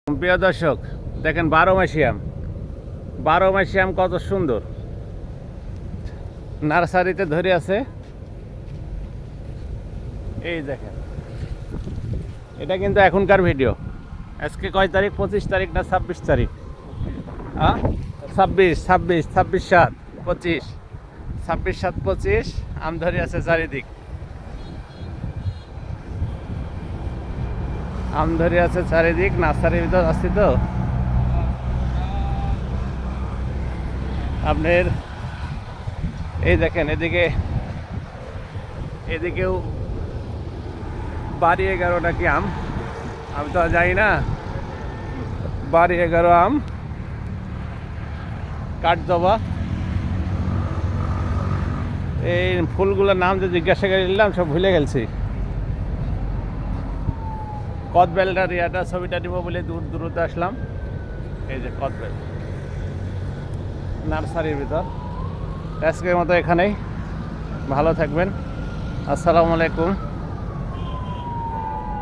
প্রিয় দর্শক, দেখেন 12 মাসি আম। 12 মাসি আম কত সুন্দর নার্সারিতে ধরে আছে। এই দেখেন, এটা কিন্তু এখনকার ভিডিও। আজকে কয় তারিখ? 25 তারিখ না 26 তারিখ? হ্যাঁ, 26, 26, 26, আম ধরে আছে চারিদিক। আম ধরে আছে চারিদিক। নার্সারির ভিতর আসছি তো আপনার। এই দেখেন, এদিকেও বাড়ি 11টা কি আম, আমি তো যাই না। বাড়ি 11 আম, কাঠজবা। এই ফুলগুলোর নাম যে জিজ্ঞাসা করে নিলাম, সব ভুলে গেছি। কদবেলটার ইয়াটা ছবিটা দিব বলে দূরত আসলাম। এই যে কদবেল নার্সারির ভিতর। আজকের মতো এখানেই। ভালো থাকবেন। আসসালামু আলাইকুম।